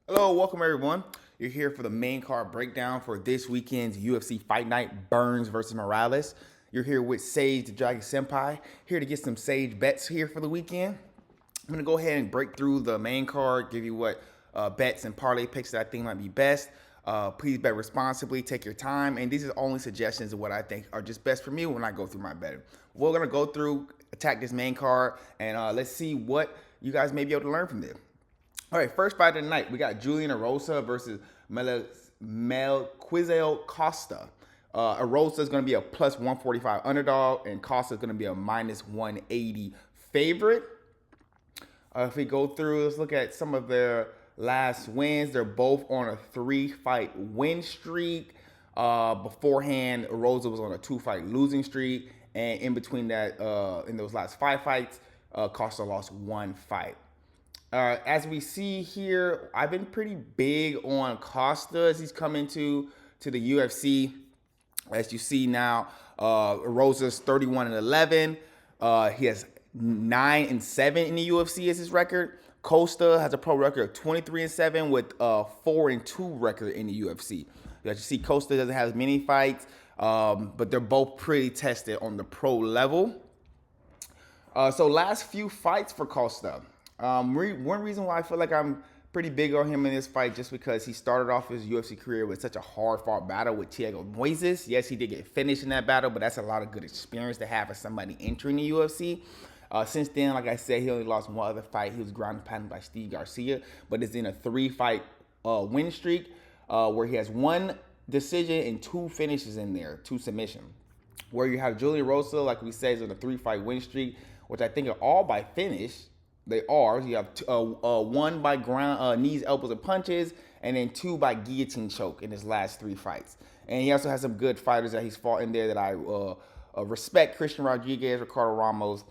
Hello, welcome everyone. You're here for the main card breakdown for this weekend's UFC Fight Night Burns versus Morales. You're here with Sage The Dragon Senpai, here to get some Sage bets here for the weekend. I'm gonna go ahead and break through the main card, give you what bets and parlay picks that I think might be best. Please bet responsibly, take your time, and these are only suggestions of what I think are just best for me when I go through my betting. We're gonna go through, attack this main card, and let's see what you guys may be able to learn from this. All right, first fight of the night, we got Julian Erosa versus Melquizael Costa. Erosa is going to be a plus 145 underdog, and Costa is going to be a minus 180 favorite. If we go through, let's look at some of their last wins. They're both on a 3-fight win streak. Beforehand, Erosa was on a 2-fight losing streak, and in between that, in those last 5 fights, Costa lost 1 fight. As we see here, I've been pretty big on Costa as he's coming to the UFC. As you see now, Rosa's 31-11. He has 9-7 in the UFC as his record. Costa has a pro record of 23-7 with a 4-2 record in the UFC. As you see, Costa doesn't have as many fights, but they're both pretty tested on the pro level. So last few fights for Costa. One reason why I feel like I'm pretty big on him in this fight just because he started off his UFC career with such a hard-fought battle with Thiago Moises. Yes, he did get finished in that battle, but that's a lot of good experience to have for somebody entering the UFC. Since then, like I said, he only lost one other fight. He was ground and pounded by Steve Garcia, but it's in a 3-fight win streak where he has 1 decision and 2 finishes in there, 2 submissions. Where you have Julian Rosa, like we said, is on a 3-fight win streak, which I think are all by finish. They are. You have 1 by ground, knees, elbows, and punches, and then 2 by guillotine choke in his last 3 fights. And he also has some good fighters that he's fought in there that I respect: Christian Rodriguez, Ricardo Ramos.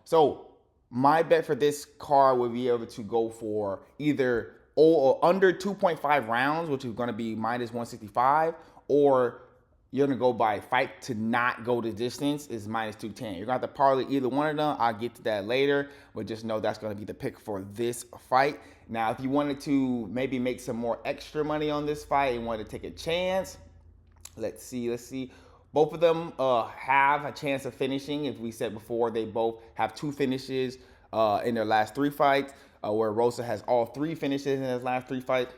So my bet for this card would be able to go for either under 2.5 rounds, which is going to be minus 165, or you're going to go by fight to not go the distance is minus 210. You're going to have to parlay either one of them. I'll get to that later, but just know that's going to be the pick for this fight. Now, if you wanted to maybe make some more extra money on this fight and wanted to take a chance, let's see. Both of them have a chance of finishing. As we said before, they both have 2 finishes in their last 3 fights, where Rosa has all 3 finishes in his last 3 fights.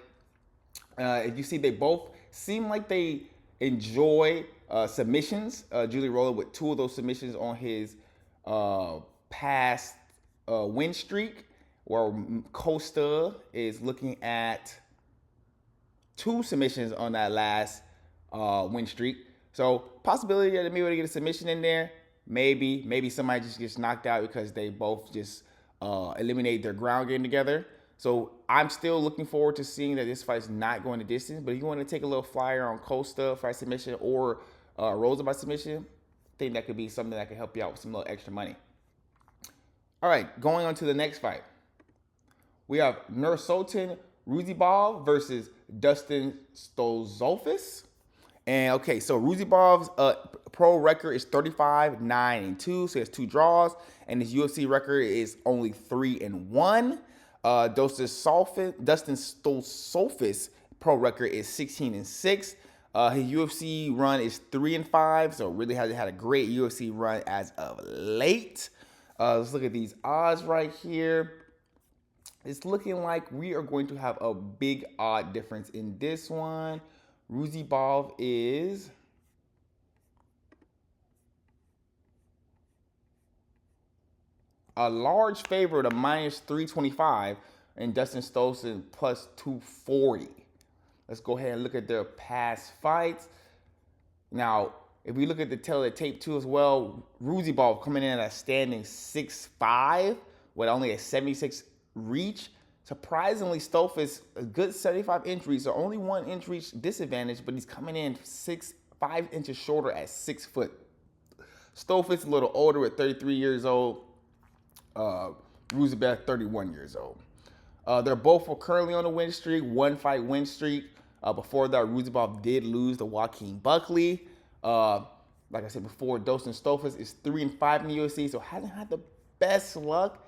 If you see, they both seem like they enjoy submissions. Julian Rosa with 2 of those submissions on his past win streak, where Costa is looking at 2 submissions on that last win streak. So possibility that maybe to get a submission in there. Maybe somebody just gets knocked out because they both just eliminate their ground game together. So I'm still looking forward to seeing that this fight's not going the distance. But if you want to take a little flyer on Costa by submission or Rosa by submission, I think that could be something that could help you out with some little extra money. All right, going on to the next fight. We have Nursultan Ruzibov versus Dustin Stolzofis. And okay, so Ruzibov's pro record is 35-9-2, so he has 2 draws, and his UFC record is only 3-1. Dustin Stolzofis pro record is 16-6. His UFC run is 3-5, so really hasn't had a great UFC run as of late. Let's look at these odds right here. It's looking like we are going to have a big odd difference in this one. Ruzibov is a large favorite of minus 325, and Dustin Stolzofis plus 240. Let's go ahead and look at their past fights. Now, if we look at the tape too as well, Ruzibov coming in at a standing 6'5" with only a 76 reach. Surprisingly, Stolzofis a good 75 inch reach, so only 1 inch reach disadvantage, but he's coming in 5 inches shorter at 6 foot. Stolzofis a little older at 33 years old. Ruzibov 31 years old. They're both currently on a win streak, 1-fight win streak. Before that, Ruzibov did lose to Joaquin Buckley. Like I said before, Dustin Stolzofis is 3-5 in the UFC, so hasn't had the best luck.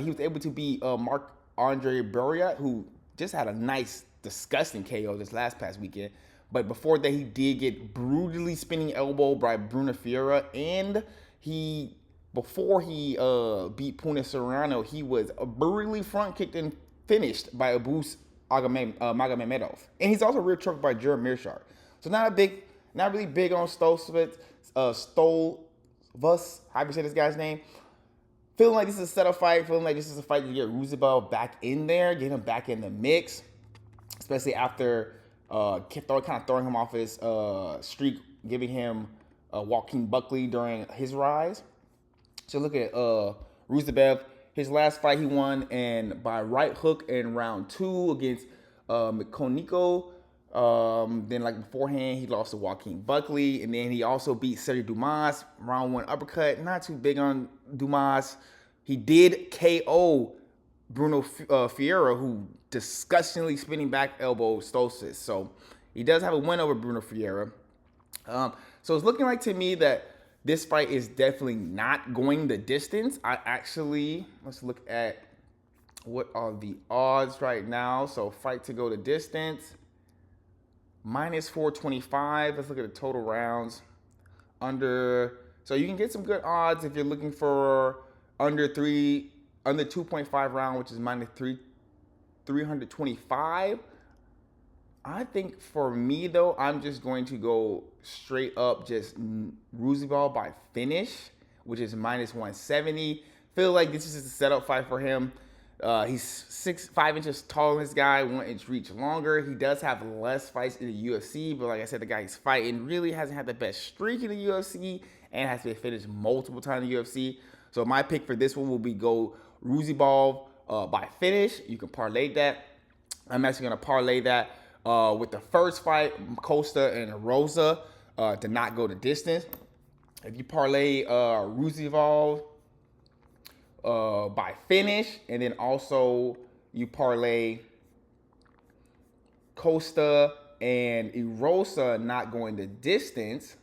He was able to beat Marc-Andre Barriat, who just had a nice, disgusting KO this past weekend. But before that, he did get brutally spinning elbow by Bruno Ferreira, and before he beat Puna Serrano, he was brutally front kicked and finished by Abus Magomedov. And he's also rear choked by Jared Mearshart. So not really big on Stolvus, however you say this guy's name. Feeling like this is a setup fight, feeling like this is a fight to get Roosevelt back in there, get him back in the mix, especially after kind of throwing him off his streak, giving him Joaquin Buckley during his rise. So look at Roosevelt. His last fight he won and by right hook in round 2 against Mikoniko. Then like beforehand, he lost to Joaquin Buckley, and then he also beat Sergio Dumas, round 1 uppercut. Not too big on Dumas. He did KO Bruno Ferreira, who disgustingly spinning back elbow Stoltzfus. So he does have a win over Bruno Ferreira. So it's looking like to me that this fight is definitely not going the distance. Let's look at what are the odds right now. So fight to go the distance, minus 425. Let's look at the total rounds. So you can get some good odds if you're looking for under 2.5 round, which is minus 325. I think for me though, I'm just going to go straight up just Roosevelt by finish, which is minus 170. Feel like this is a setup fight for him. He's 5 inches taller than this guy, 1 inch reach longer. He does have less fights in the UFC, but like I said, the guy he's fighting really hasn't had the best streak in the UFC and has been finished multiple times in the UFC. So my pick for this one will be go Roosevelt by finish. You can parlay that. I'm actually going to parlay that with the first fight, Costa and Rosa, to not go the distance. If you parlay Roosevelt by finish, and then also you parlay Costa and Erosa not going the distance,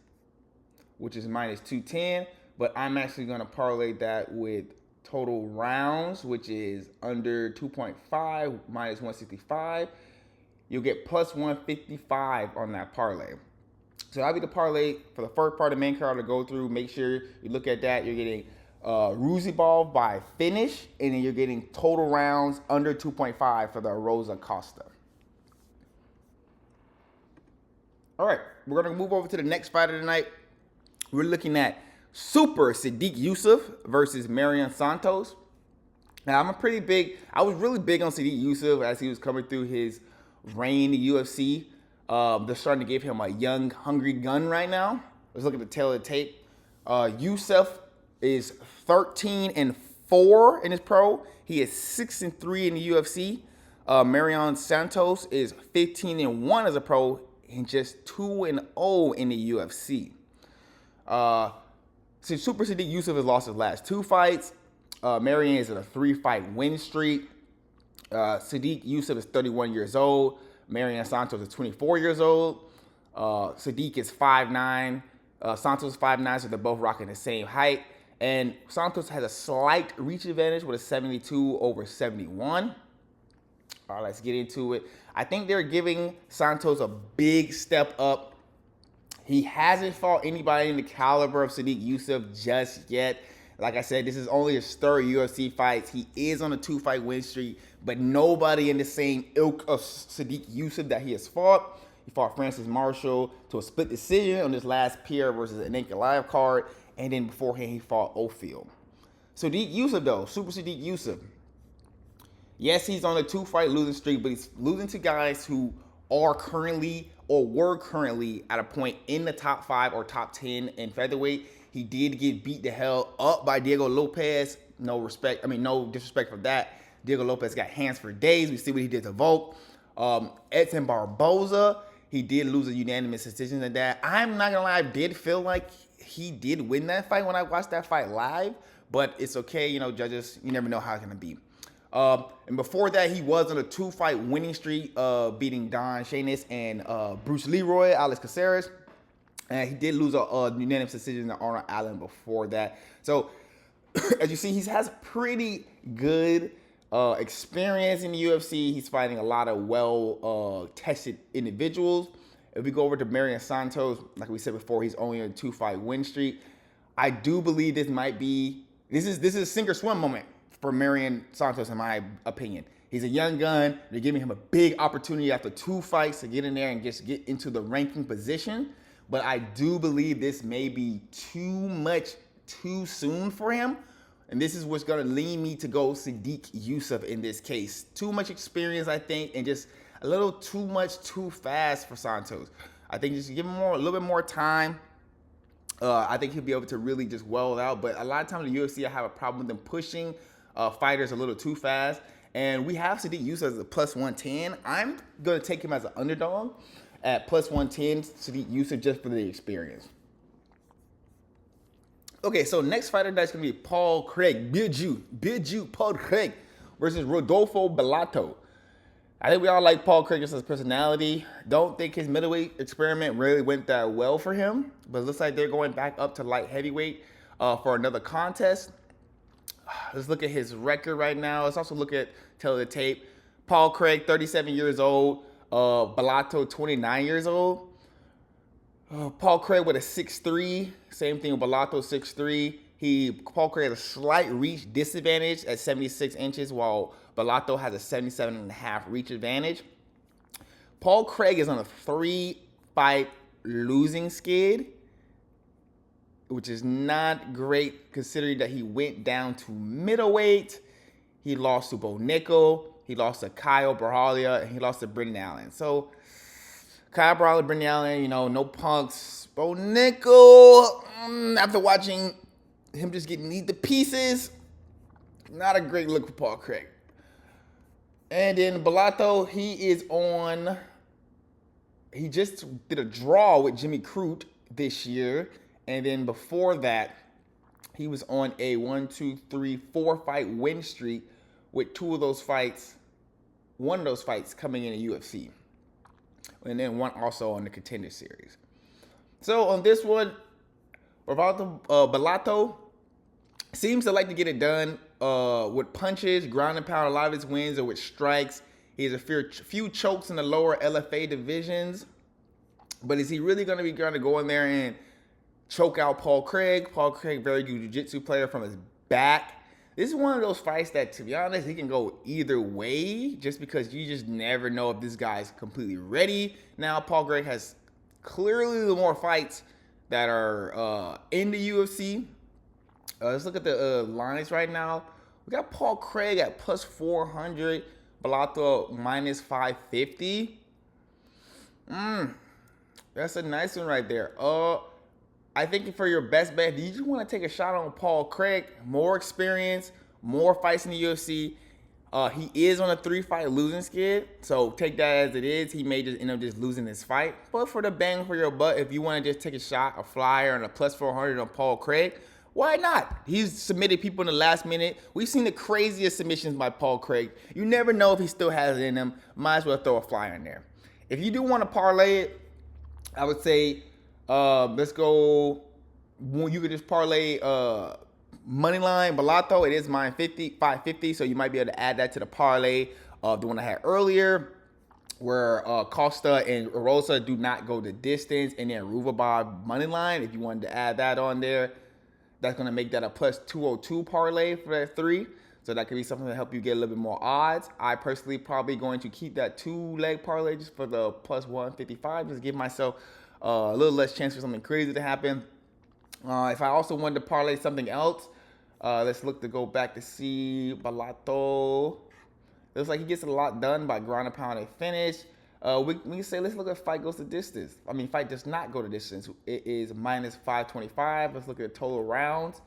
which is minus 210, but I'm actually going to parlay that with total rounds, which is under 2.5, minus 165. You'll get plus 155 on that parlay. So that'll be the parlay for the first part of the main card to go through. Make sure you look at that. You're getting Roosevelt by finish, and then you're getting total rounds under 2.5 for the Rosa Costa. All right, we're going to move over to the next fight of the night. We're looking at Super Sadiq Yusuff versus Marion Santos. Now, I was really big on Sadiq Yusuff as he was coming through his reign in the UFC. They're starting to give him a young, hungry gun right now. Let's look at the tail of the tape. Yusuff is 13-4 in his pro. He is 6-3 in the UFC. Marion Santos is 15-1 as a pro and just 2-0 in the UFC. So Super Sadiq Yusuff has lost his last 2 fights. Marion is at a 3-fight win streak. Sadiq Yusuff is 31 years old. Marion Santos is 24 years old. Sadiq is 5'9". Santos is 5'9", so they're both rocking the same height. And Santos has a slight reach advantage with a 72 over 71. All right, let's get into it. I think they're giving Santos a big step up. He hasn't fought anybody in the caliber of Sadiq Yusuff just yet. Like I said, this is only his 3rd UFC fight. He is on a 2-fight win streak, but nobody in the same ilk of Sadiq Yusuff that he has fought. He fought Francis Marshall to a split decision on his last Pierre versus an Ankalaev card, and then beforehand he fought Ophir. Sadiq Yusuff though, Super Sadiq Yusuff. Yes, he's on a 2-fight losing streak, but he's losing to guys who are currently or were currently at a point in the top 5 or top 10 in featherweight. He did get beat the hell up by Diego Lopez. No disrespect for that. Diego Lopez got hands for days. We see what he did to Volk. Edson Barboza, he did lose a unanimous decision in that. I'm not gonna lie, I did feel like he did win that fight when I watched that fight live, but it's okay, judges, you never know how it's gonna be. And before that, he was on a 2-fight winning streak, beating Don Shainis and Bruce Leroy, Alex Caceres. And he did lose a unanimous decision to Arnold Allen before that. So, as you see, he has pretty good experience in the UFC. He's fighting a lot of well-tested individuals. If we go over to Marion Santos, like we said before, he's only on a 2-fight win streak. I do believe this is a sink or swim moment for Marion Santos, in my opinion. He's a young gun. They're giving him a big opportunity after 2 fights to get in there and just get into the ranking position. But I do believe this may be too soon for him. And this is what's going to lead me to go Sadiq Yusuff in this case. Too much experience, I think, and just a little too fast for Santos. I think just give him a little bit more time. I think he'll be able to really just well it out. But a lot of times in the UFC, I have a problem with them pushing fighters a little too fast. And we have Sadiq Yusuff as a plus 110. I'm going to take him as an underdog at plus 110, Sadiq Yusuff, just for the experience. Okay, so next fighter that's going to be Paul Craig, Biju Paul Craig versus Rodolfo Bellato. I think we all like Paul Craig just as personality. Don't think his middleweight experiment really went that well for him, but it looks like they're going back up to light heavyweight for another contest. Let's look at his record right now. Let's also look at the tape. Paul Craig, 37 years old. Bellato, 29 years old. Paul Craig with a 6'3", same thing with Bellato, 6'3". Paul Craig has a slight reach disadvantage at 76 inches, while Bellato has a 77.5 reach advantage. Paul Craig is on a 3-fight losing skid, which is not great considering that he went down to middleweight. He lost to Bo Nickel, he lost to Kyle Brahalia, and he lost to Brendan Allen. So Kyle Brahalia, Brendan Allen, no punks. Bo Nickel, after watching him just get kneed to pieces, not a great look for Paul Craig. And then Bellato, he just did a draw with Jimmy Crute this year. And then before that, he was on a 4-fight win streak with one of those fights coming in the UFC. And then one also on the Contender Series. So on this one, Bellato seems to like to get it done with punches, ground and pound. A lot of his wins are with strikes. He has a few chokes in the lower LFA divisions. But is he really going to be trying to go in there and choke out Paul Craig? Paul Craig, very good jiu-jitsu player from his back. This is one of those fights that, to be honest, he can go either way just because you just never know if this guy's completely ready. Now, Paul Craig has clearly the more fights that are in the UFC. Let's look at the lines right now. We got Paul Craig at plus 400, Bellato minus 550. That's a nice one right there. I think for your best bet, do you just want to take a shot on Paul Craig? More experience, more fights in the UFC. He is on a 3-fight losing skid, so take that as it is. He may just end up just losing this fight. But for the bang for your buck, if you want to just take a shot, a flyer, and a plus 400 on Paul Craig, why not? He's submitted people in the last minute. We've seen the craziest submissions by Paul Craig. You never know if he still has it in him. Might as well throw a flyer in there. If you do want to parlay it, I would say let's go. You could just parlay moneyline Bellato. It is mine 550, so you might be able to add that to the parlay of the one I had earlier, where Costa and Rosa do not go the distance, and then Ruvabov moneyline. If you wanted to add that on there, that's going to make that a plus 202 parlay for that 3. So that could be something to help you get a little bit more odds. I personally probably going to keep that 2-leg parlay just for the plus 155, just give myself a little less chance for something crazy to happen. If I also wanted to parlay something else, let's look to go back to see Bellato. Looks like he gets a lot done by ground and pound and finish. We can say, let's look at fight goes the distance. Fight does not go the distance. It is minus 525. Let's look at total rounds.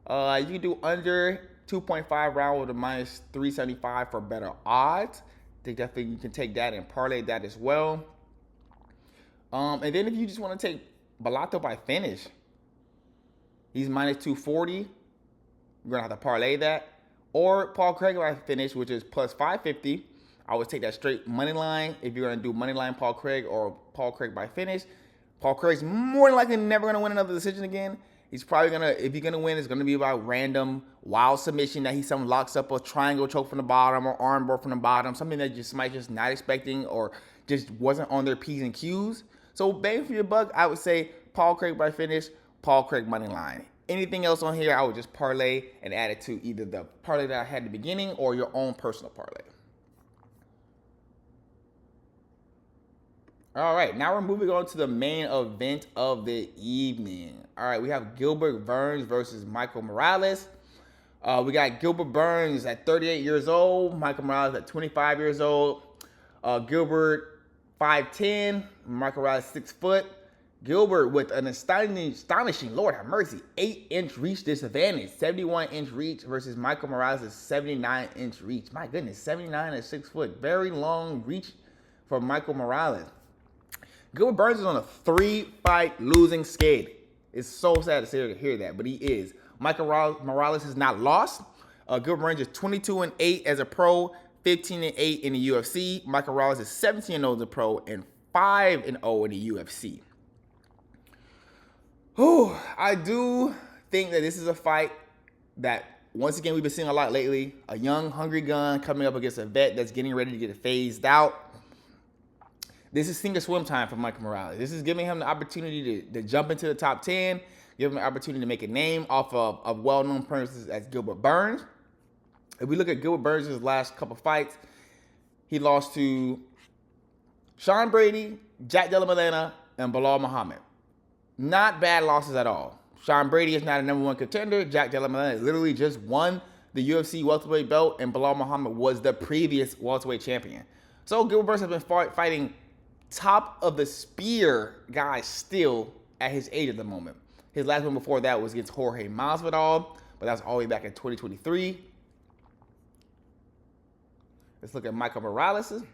You can do under 2.5 round with a minus 375 for better odds. I think definitely you can take that and parlay that as well. And then if you just want to take Bellato by finish, he's minus 240. You're going to have to parlay that. Or Paul Craig by finish, which is plus 550. I would take that straight money line if you're going to do money line Paul Craig or Paul Craig by finish. Paul Craig's more than likely never going to win another decision again. He's probably gonna, if he's gonna win, it's gonna be about random wild submission that he some locks up a triangle choke from the bottom or armbar from the bottom, something that just might just not expecting or just wasn't on their P's and Q's. So bang for your buck, I would say Paul Craig by finish, Paul Craig money line. Anything else on here, I would just parlay and add it to either the parlay that I had at the beginning or your own personal parlay. All right, now we're moving on to the main event of the evening. All right, we have Gilbert Burns versus Michael Morales. We got Gilbert Burns at 38 years old, Michael Morales at 25 years old. Gilbert 5'10", Michael Morales 6 foot. Gilbert with an astonishing, Lord have mercy, 8-inch reach disadvantage, 71-inch reach versus Michael Morales' 79-inch reach. My goodness, 79 and 6 foot, very long reach for Michael Morales. Gilbert Burns is on a 3-fight losing skid. It's so sad to hear that, but he is. Michael Morales has not lost. Gilbert Burns is 22-8 as a pro, 15-8 in the UFC. Michael Morales is 17-0 as a pro and 5-0 in the UFC. I do think that this is a fight that, once again, we've been seeing a lot lately. A young, hungry gun coming up against a vet that's getting ready to get phased out. This is sink or swim time for Michael Morales. This is giving him the opportunity to jump into the top 10, give him the opportunity to make a name off of well-known persons as Gilbert Burns. If we look at Gilbert Burns' last couple fights, he lost to Sean Brady, Jack Della Maddalena, and Bilal Muhammad. Not bad losses at all. Sean Brady is not a number one contender. Jack Della Maddalena literally just won the UFC welterweight belt, and Bilal Muhammad was the previous welterweight champion. So Gilbert Burns has been fighting top of the spear guys still at his age at the moment. His last one before that was against Jorge Masvidal, but that was all the way back in 2023. Let's look at Michael Morales.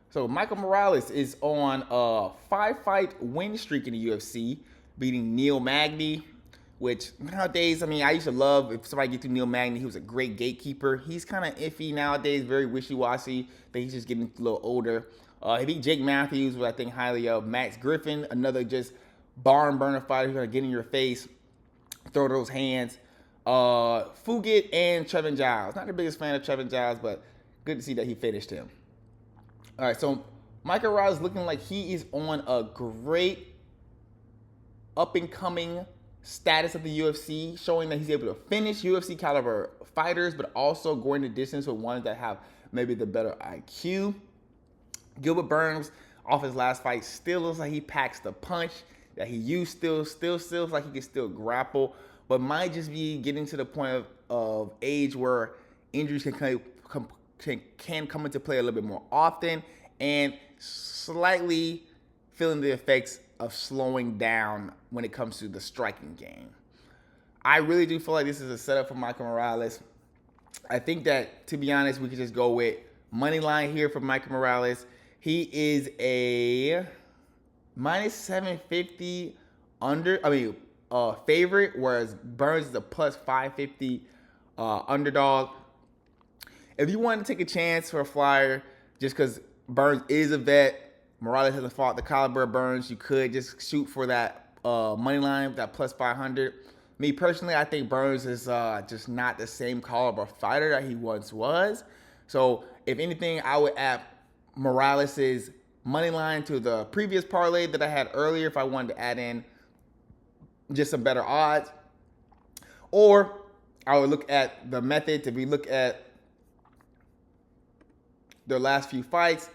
So Michael Morales is on a 5-fight win streak in the UFC, beating Neil Magny, which nowadays, I mean, I used to love if somebody get through Neil Magny. He was a great gatekeeper. He's kind of iffy nowadays, very wishy-washy. I think he's just getting a little older. He beat Jake Matthews, who I think highly of. Max Griffin, another just barn burner fighter who's going to get in your face, throw those hands. Fugit and Trevin Giles. Not the biggest fan of Trevin Giles, but good to see that he finished him. All right, so Michael Morales looking like he is on a great up-and-coming status of the UFC, showing that he's able to finish UFC caliber fighters, but also going the distance with ones that have maybe the better IQ. Gilbert Burns, off his last fight, still looks like he packs the punch that he used. Still looks like he can still grapple, but might just be getting to the point of age where injuries can come into play a little bit more often, and slightly feeling the effects of slowing down when it comes to the striking game. I really do feel like this is a setup for Michael Morales. I think that, to be honest, we could just go with money line here for Michael Morales. He is a minus 750 favorite, whereas Burns is a plus 550 underdog. If you want to take a chance for a flyer, just because Burns is a vet, Morales hasn't fought the caliber of Burns, you could just shoot for that money line, that plus 500. Me personally, I think Burns is just not the same caliber fighter that he once was. So if anything, I would add Morales' money line to the previous parlay that I had earlier if I wanted to add in just some better odds. Or I would look at the methods. If we look at their last few fights,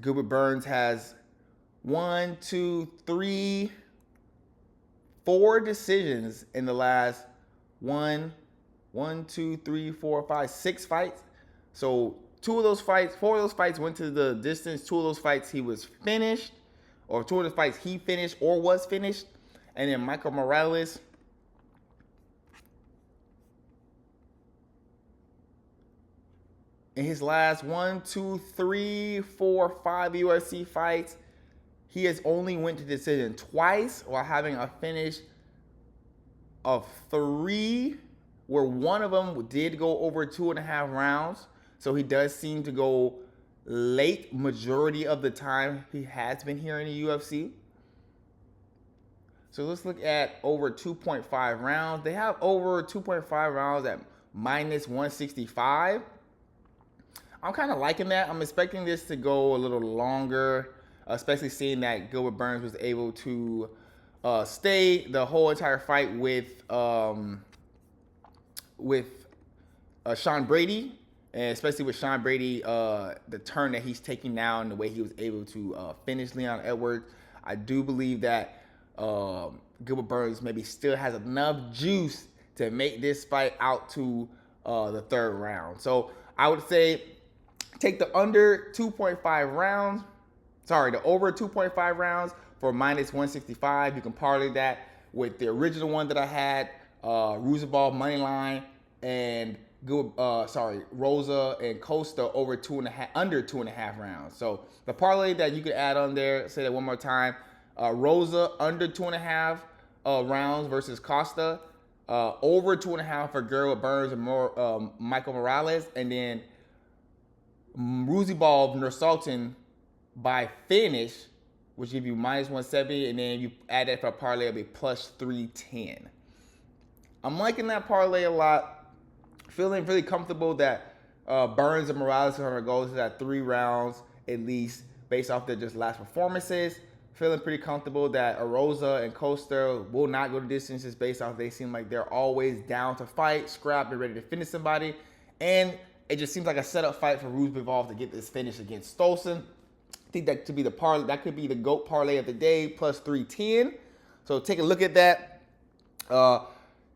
Gilbert Burns has 4 decisions in the last 6 fights. So 4 of those fights went to the distance. 2 of those fights he was finished, or 2 of the fights he finished or was finished. And then Michael Morales, in his last 5 UFC fights, he has only went to decision twice while having a finish of 3, where one of them did go over 2.5 rounds. So he does seem to go late majority of the time he has been here in the UFC. So let's look at over 2.5 rounds. They have over 2.5 rounds at minus 165. I'm kind of liking that. I'm expecting this to go a little longer, especially seeing that Gilbert Burns was able to stay the whole entire fight with Sean Brady, and especially with Sean Brady, the turn that he's taking now and the way he was able to finish Leon Edwards. I do believe that Gilbert Burns maybe still has enough juice to make this fight out to the third round. So I would say take the under 2.5 rounds. Sorry, the over 2.5 rounds for minus 165. You can parlay that with the original one that I had, Roosevelt money line, and Rosa and Costa over under 2.5 rounds. So the parlay that you could add on there, say that one more time, Rosa under 2.5 rounds versus Costa, over 2.5 for Gilbert Burns and Michael Morales, and then Roosevelt Nursultan by finish, which give you minus 170, and then you add that for a parlay, it'll be plus 310. I'm liking that parlay a lot. Feeling really comfortable that Burns and Morales are going to go to that 3 rounds at least based off their just last performances. Feeling pretty comfortable that Arosa and Costa will not go to distances based off they seem like they're always down to fight, scrap, and ready to finish somebody. And it just seems like a setup fight for Roosevelt to get this finish against Stolson. I think that could be that could be the GOAT parlay of the day, plus 310. So take a look at that.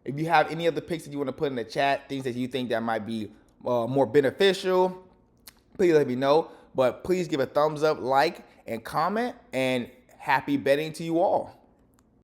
If you have any other picks that you want to put in the chat, things that you think that might be more beneficial, please let me know. But please give a thumbs up, like, and comment, and happy betting to you all.